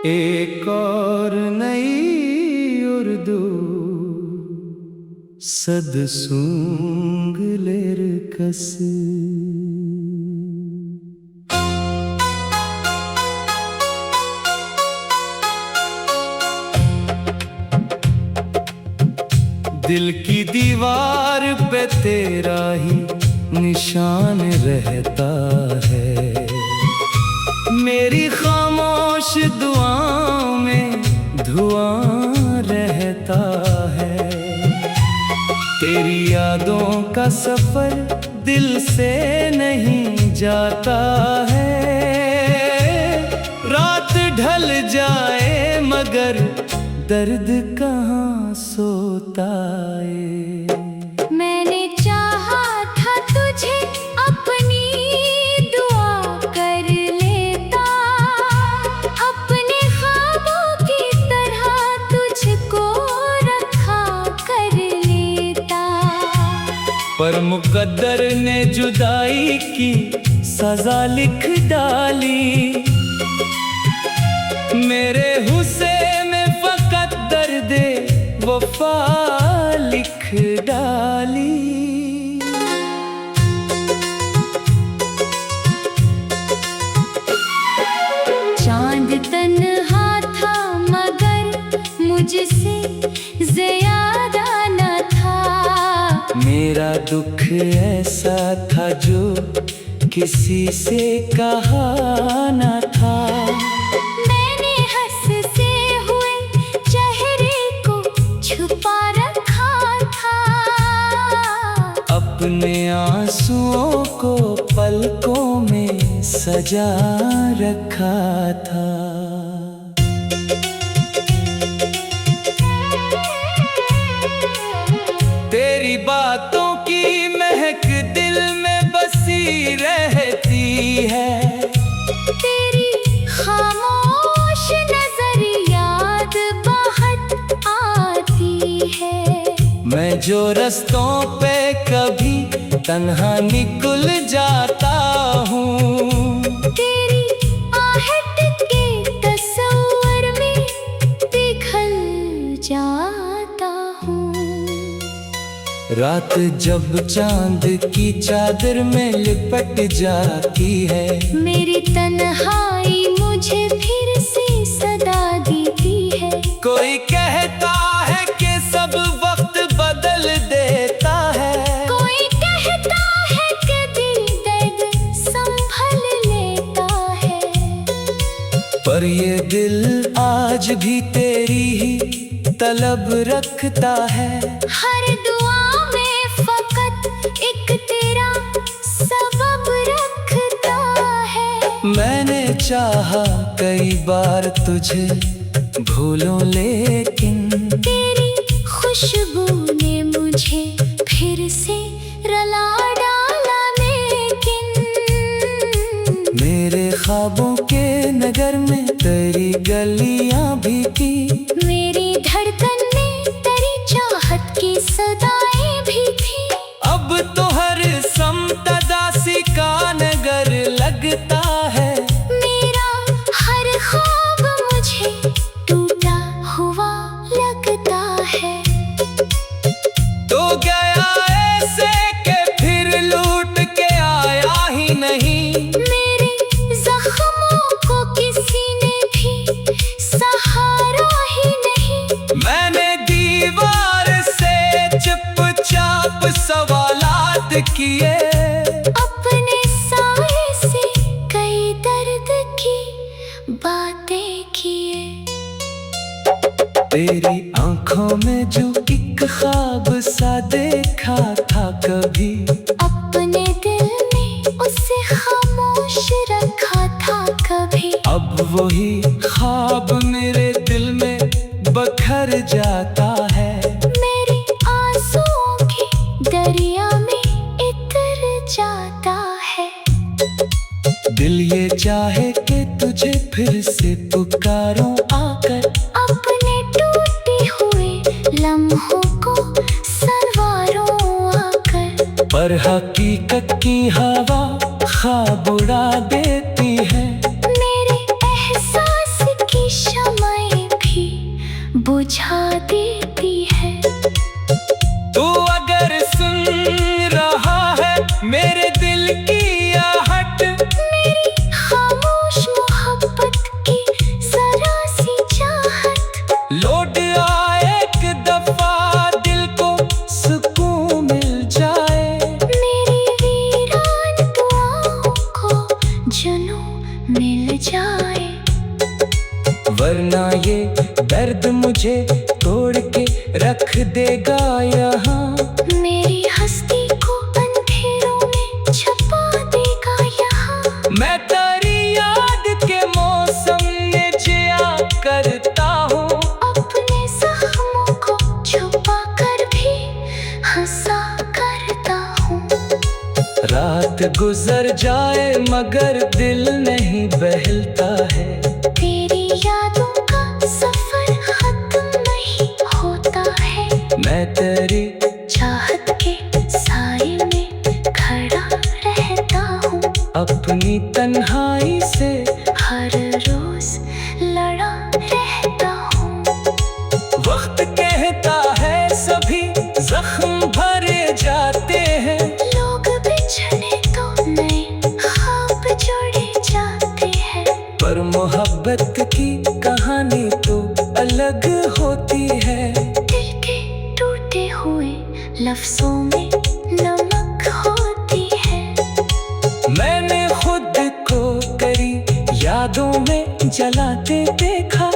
एक और नई उर्दू सद सूंग लेर कस दिल की दीवार पे तेरा ही निशान रहता है। मेरी खामोश दुआओं में धुआं रहता है। तेरी यादों का सफर दिल से नहीं जाता है। रात ढल जाए मगर दर्द कहाँ सोता है। मैंने चाहा था तुझे अपनी दुआ कर लेता, अपने ख्वाबों की तरह तुझको रखा कर लेता। पर मुकद्दर ने जुदाई की सजा लिख डाली। मेरे हुस्से में फकत दर्दे वफा लिख डाली। चांद तन्हा था मगर मुझसे ज़्यादा न था। मेरा दुख ऐसा था जो किसी से कहा न था। मैंने हंसते हुए चेहरे को छुपा रखा था। अपने आंसुओं को पलकों में सजा रखा था। तेरी बातों की महक दिल में बसी रहती है। तेरी खामोश नजर याद बहुत आती है। मैं जो रस्तों पे कभी तन्हा निकल जाता हूँ, तेरी आहट के तस्वर में पिघल जाता हूँ। रात जब चांद की चादर में लिपट जाती है। मेरी तन्हाई मुझे फिर से सदा देती है। कोई कहता है कि सब वक्त बदल देता है। कोई कहता है कि दिल दर्द संभल लेता है। पर ये दिल आज भी तेरी ही तलब रखता है। हर दुआ में फकत एक तेरा सबब रखता है। मैंने चाहा कई बार तुझे भूलूं लेकिन तेरी खुशबू ने मुझे फिर से रुला डाला। लेकिन मेरे ख्वाबों के नगर में तेरी गलियां भी थी। मेरी धड़कन में तेरी चाहत की सदाएं भी थी। अब तो हर समतदासी का नगर लगता है। मेरा हर ख्वाब मुझे टूटा हुआ लगता है। तो गया ऐसे के फिर लूट के आया ही नहीं। मेरे जख्मों को किसी ने भी सहारा ही नहीं। मैंने दीवार से चुपचाप सवालात किए। अपने साए से कई दर्द की बातें किए। तेरी आंखों में जो एक ख्वाब सा देखा था कभी, अपने दिल में उसे खामोश रखा था कभी। अब वही ख्वाब मेरे दिल में बखर जाता है। मेरे आंसुओं के दरिया में इतर जाता है। दिल ये चाहे कि तुझे फिर से पुकारूं आकर। अपने टूटे हुए लम्हों को संवारूं आकर। पर हकीकत की हवा ख्वाब उड़ा देती है। मेरे एहसास की शान बुझा देती है। तू अगर सुन रहा है मेरे दिल की आहट, मेरी खामोश मोहब्बत की जरा सी चाहत, लौट आ एक दफा दिल को सुकून मिल जाए। मेरी वीरान दुआओं को जुनून मिल जाए। वरना ये दर्द मुझे तोड़ के रख देगा यहाँ, मेरी हस्ती को अंधेरों में छुपा देगा यहाँ। मैं तेरी याद के मौसम में जिया करता हूँ, अपने जख्मों को छुपा कर भी हंसा करता हूँ। रात गुजर जाए मगर दिल नहीं बहलता है। तेरी यादों का सफर खत्म नहीं होता है। मैं तेरी चाहत के साए में खड़ा रहता हूँ। अपनी तन्हाई से हर रोज लड़ा रहता हूँ। वक्त कहता है सभी जख्म भरे जाते हैं, लोग बिछड़े तो नए ख्वाब जोड़े जाते हैं। पर मोहब्बत की कहानी तो अलग होती है। दिल के टूटे हुए लफ्जों में नमक होती है। मैंने खुद को करी यादों में जलाते देखा,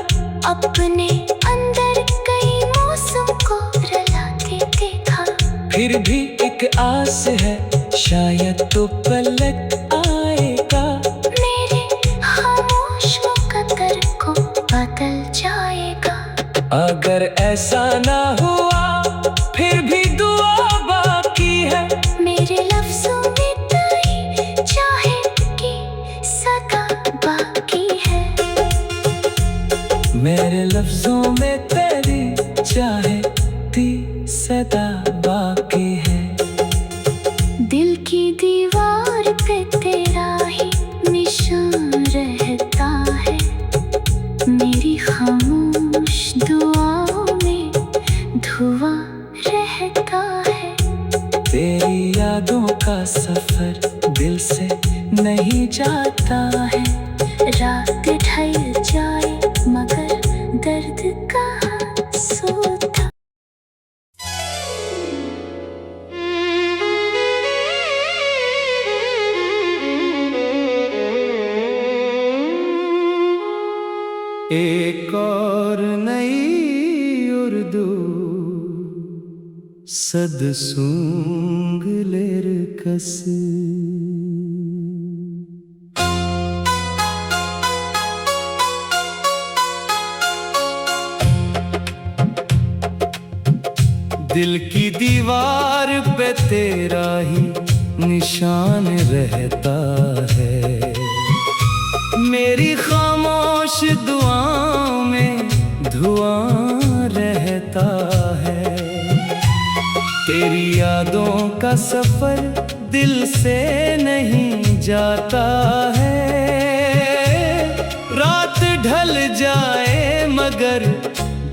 अपने अंदर कई मौसम को रलाते देखा। फिर भी एक आस है शायद तो पलट आएगा। मेरे खामोश मुकद्दर को बदल जाएगा। अगर ऐसा ना हुआ फिर भी दुआ बाकी है। मेरे लफ्जों में तेरी चाहत की सदा बाकी है। मेरे लफ्जों में तेरी चाहती सदा बाकी है। दिल की दीवार पे तेरा ही निशान रहता है। मेरी खामोश दुआओं में धुआं रहता है। तेरी यादों का सफर दिल से नहीं जाता है। रात ढल जाए मगर दर्द कहाँ सोता। एक और नई उर्दू सद सूंग लेर कस। दिल की दीवार पे तेरा ही निशान रहता है। मेरी खामोश दुआओं में धुआं रहता है। तेरी यादों का सफर दिल से नहीं जाता है। रात ढल जाए मगर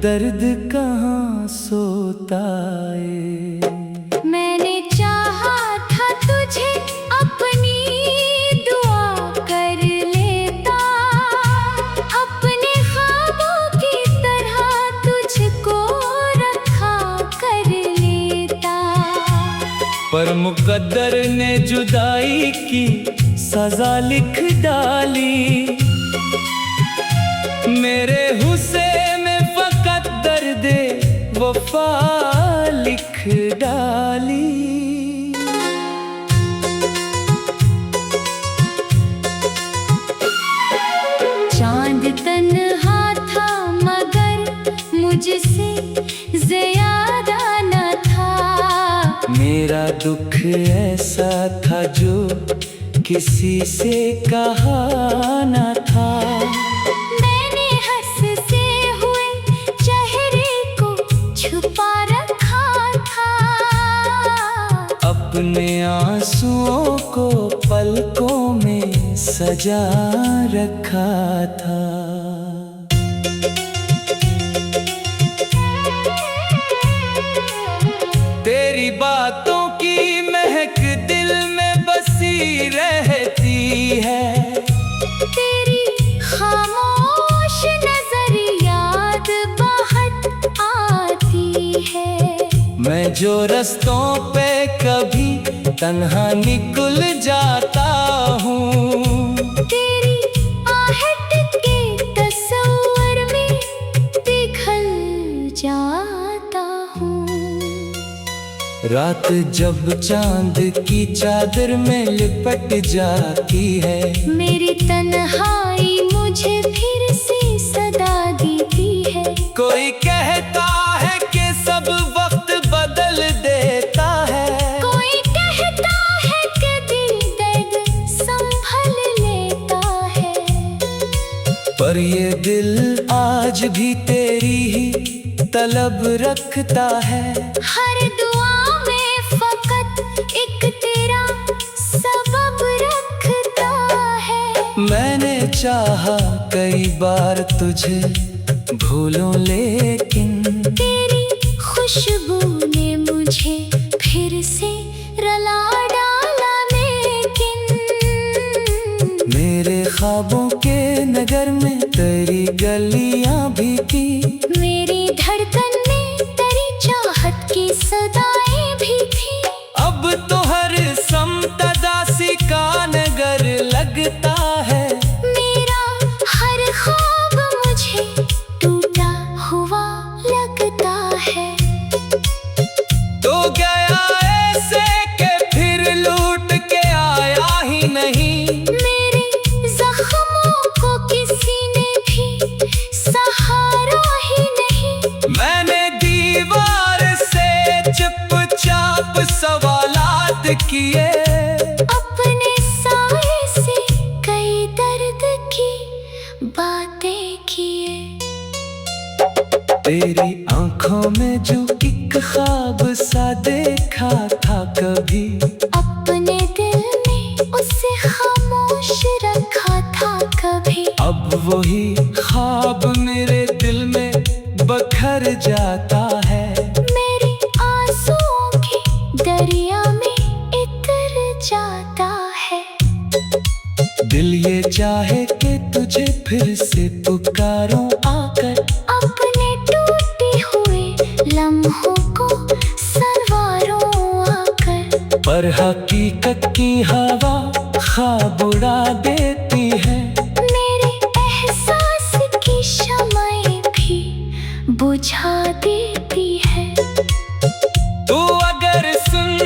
दर्द कहाँ सोता है। मैंने चाहा था तुझे अपनी दुआ कर लेता। अपने ख्वाबों की तरह तुझको रखा कर लेता। पर मुकद्दर ने जुदाई की सजा लिख डाली। मेरे हुस्से में फकत दर्दे वफा लिख डाली। चांद तन्हा था मगर मुझसे ज्यादा न था। मेरा दुख ऐसा था जो किसी से कहा न था। मैंने हंसते हुए चेहरे को छुपा रखा था। अपने आंसुओं को पलकों में सजा रखा था। बातों की महक दिल में बसी रहती है। तेरी खामोश नजर याद बहुत आती है। मैं जो रास्तों पे कभी तन्हा निकल जाता हूँ, तेरी आहट के तस्वीर में पिघल जाता हूँ। रात जब चांद की चादर में लिपट जाती है, मेरी तन्हाई मुझे फिर से सदा देती है। कोई कहता है कि सब वक्त बदल देता है, कोई कहता है कि दिल दर्द संभल लेता है। पर ये दिल आज भी तेरी ही तलब रखता है। हर दुआ में फकत एक तेरा सबब रखता है। मैंने चाहा कई बार तुझे भूलूं, लेकिन तेरी खुशबू ने मुझे फिर से रुला डाला। लेकिन मेरे ख्वाबों के नगर में तेरी गलियां भी थी, मेरी धड़कन में तेरी चाहत की सदाएं भी थी। अब तो हर समतदासी का नगर लगता है। मेरा हर ख्वाब मुझे टूटा हुआ लगता है। तो गया ऐसे के फिर लूट के आया ही नहीं। मेरे जख्मों को किसी ने भी सहारा ही नहीं। मैंने दीवार से चुपचाप सवालात किए, अपने साए से कई दर्द की बातें किए। तेरी आंखों में जो एक ख्वाब सा देखा था कभी, अपने दिल में उसे खामोश रखा था कभी। अब वही ख्वाब मेरे दिल में बखर जाता है। मेरे आंसुओं के दरिया में इतर जाता है। दिल ये चाहे कि तुझे फिर से पुकारूं आकर, अपने टूटे हुए लम्हों को संवारूं आकर। पर हकीकत की हवा ख्वाब उड़ा देती है। मेरे एहसास की शम्में भी बुझा देती है। तू अगर सुन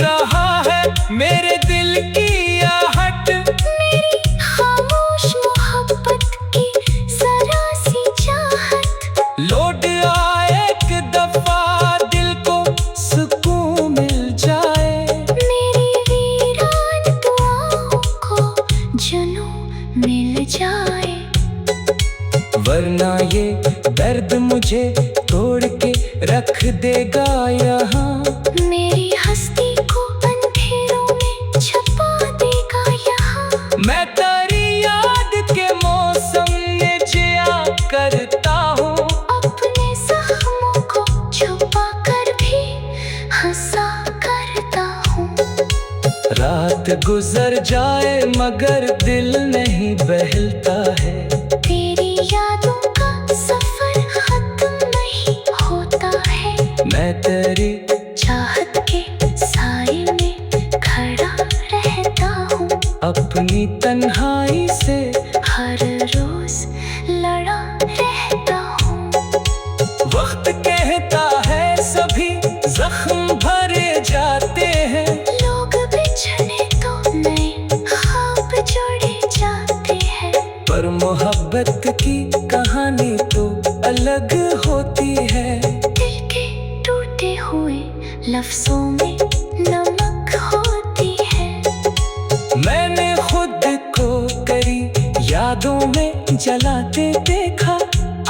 रहा है मेरे दिल की आहट, मेरी खामोश मोहब्बत की जरा सी चाहत, लौट आ एक दफा दिल को सुकून मिल जाए। मेरी वीरान दुआओं को जुनून मिल जाए। वरना ये दर्द मुझे तोड़ के रख देगा यहाँ। मेरी हस्ती को अंधेरों में छुपा देगा यहाँ। मैं तेरी याद के मौसम में जिया करता हूँ, अपने जख्मों को छुपा कर भी हंसा करता हूँ। रात गुजर जाए मगर दिल नहीं बहलता है। तेरी यादों का सफर खत्म नहीं होता है। मैं तेरी चाहत के साए में खड़ा रहता हूँ। अपनी तन्हाई से हर रोज लड़ा रहता हूँ। वक्त कहता है सभी जख्म भरे जाते हैं, लोग बिछड़े तो नए ख्वाब जोड़े जाते हैं। पर मोहब्बत की कहानी तो अलग होती है। दिल के टूटे हुए लफ्जों में नमक होती है। मैंने खुद को करी यादों में जलाते देखा,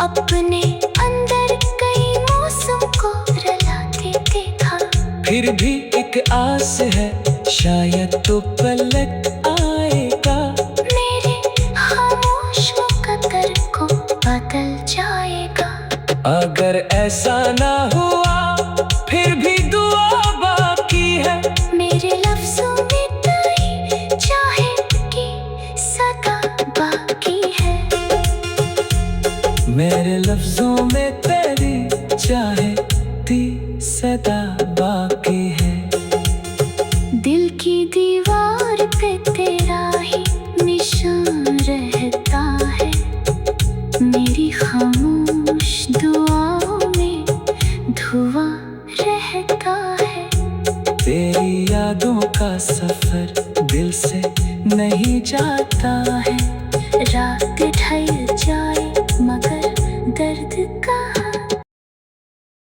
अपने अंदर कई मौसम को रुलाते देखा। फिर भी एक आस है शायद तो पलट आएगा। मेरे खामोश मुकद्दर को बदल जाएगा। अगर ऐसा ना हुआ फिर भी दुआ लफ्जों में तेरी चाहती सदा बाकी है। दिल की दीवार पे तेरा ही निशान रहता है, मेरी खामोश दुआओं में धुआं रहता है। तेरी यादों का सफर